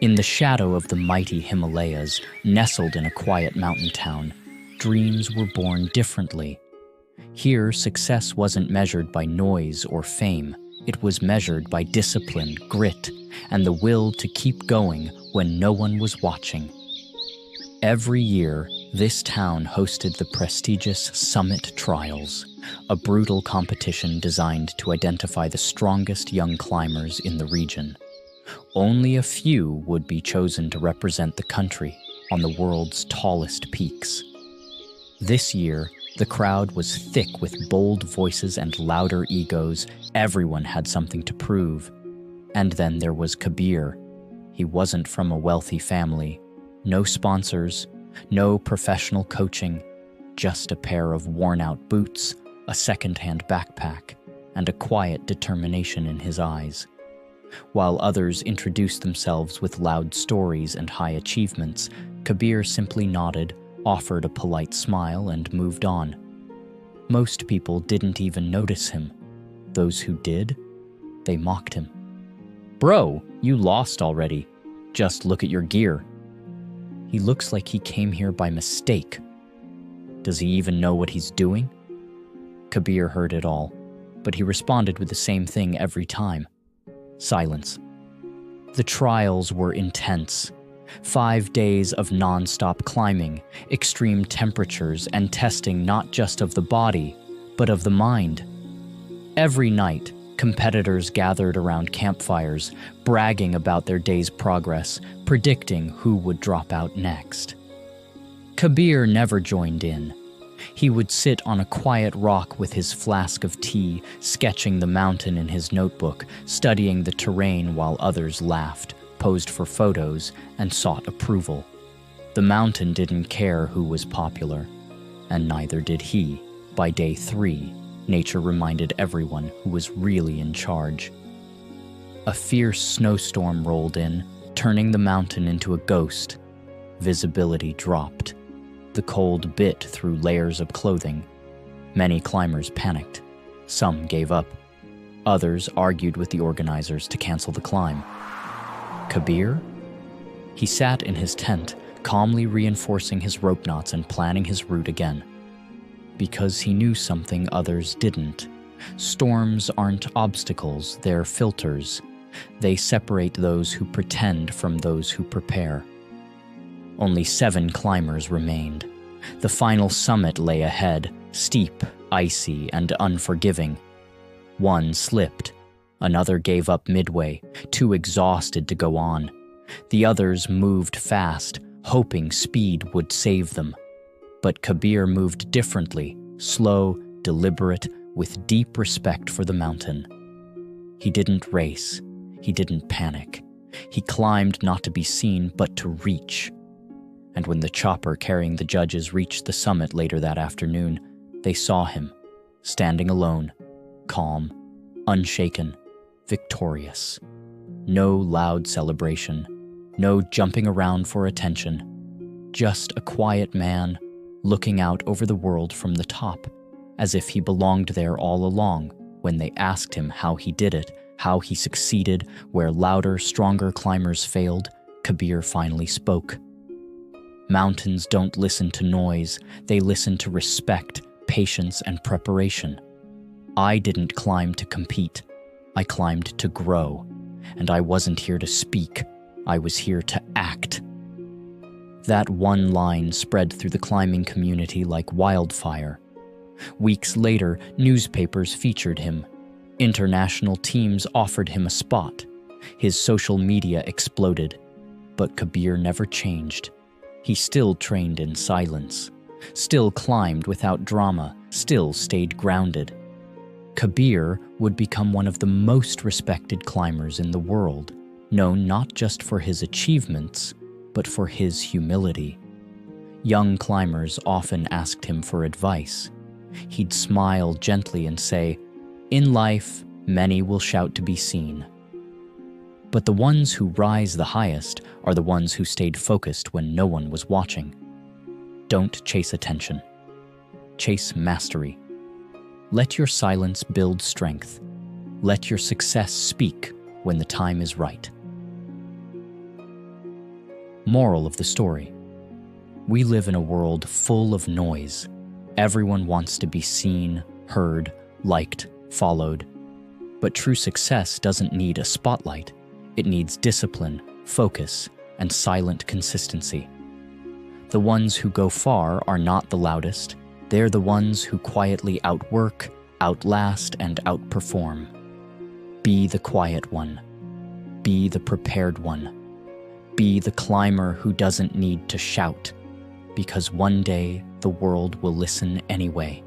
In the shadow of the mighty Himalayas, nestled in a quiet mountain town, dreams were born differently. Here, success wasn't measured by noise or fame. It was measured by discipline, grit, and the will to keep going when no one was watching. Every year, this town hosted the prestigious Summit Trials, a brutal competition designed to identify the strongest young climbers in the region. Only a few would be chosen to represent the country on the world's tallest peaks. This year, the crowd was thick with bold voices and louder egos. Everyone had something to prove. And then there was Kabir. He wasn't from a wealthy family. No sponsors, no professional coaching, just a pair of worn-out boots, a second-hand backpack, and a quiet determination in his eyes. While others introduced themselves with loud stories and high achievements, Kabir simply nodded, offered a polite smile, and moved on. Most people didn't even notice him. Those who did, they mocked him. "Bro, you lost already. Just look at your gear. He looks like he came here by mistake. Does he even know what he's doing?" Kabir heard it all, but he responded with the same thing every time. Silence. The trials were intense. 5 days of non-stop climbing, extreme temperatures, and testing not just of the body, but of the mind. Every night, competitors gathered around campfires, bragging about their day's progress, predicting who would drop out next. Kabir never joined in. He would sit on a quiet rock with his flask of tea, sketching the mountain in his notebook, studying the terrain while others laughed, posed for photos, and sought approval. The mountain didn't care who was popular, and neither did he. By day 3, nature reminded everyone who was really in charge. A fierce snowstorm rolled in, turning the mountain into a ghost. Visibility dropped. The cold bit through layers of clothing. Many climbers panicked. Some gave up. Others argued with the organizers to cancel the climb. Kabir? He sat in his tent, calmly reinforcing his rope knots and planning his route again. Because he knew something others didn't. Storms aren't obstacles, they're filters. They separate those who pretend from those who prepare. Only 7 climbers remained. The final summit lay ahead, steep, icy, and unforgiving. One slipped. Another gave up midway, too exhausted to go on. The others moved fast, hoping speed would save them. But Kabir moved differently, slow, deliberate, with deep respect for the mountain. He didn't race. He didn't panic. He climbed not to be seen, but to reach. And when the chopper carrying the judges reached the summit later that afternoon, they saw him, standing alone, calm, unshaken, victorious. No loud celebration, no jumping around for attention, just a quiet man looking out over the world from the top, as if he belonged there all along. When they asked him how he did it, how he succeeded where louder, stronger climbers failed, Kabir finally spoke. Mountains don't listen to noise, they listen to respect, patience, and preparation. I didn't climb to compete, I climbed to grow. And I wasn't here to speak, I was here to act. That one line spread through the climbing community like wildfire. Weeks later, newspapers featured him. International teams offered him a spot. His social media exploded. But Kabir never changed. He still trained in silence, still climbed without drama, still stayed grounded. Kabir would become one of the most respected climbers in the world, known not just for his achievements, but for his humility. Young climbers often asked him for advice. He'd smile gently and say, "In life, many will shout to be seen. But the ones who rise the highest are the ones who stayed focused when no one was watching. Don't chase attention. Chase mastery. Let your silence build strength. Let your success speak when the time is right." Moral of the story: we live in a world full of noise. Everyone wants to be seen, heard, liked, followed. But true success doesn't need a spotlight. It needs discipline, focus, and silent consistency. The ones who go far are not the loudest. They're the ones who quietly outwork, outlast, and outperform. Be the quiet one. Be the prepared one. Be the climber who doesn't need to shout, because one day the world will listen anyway.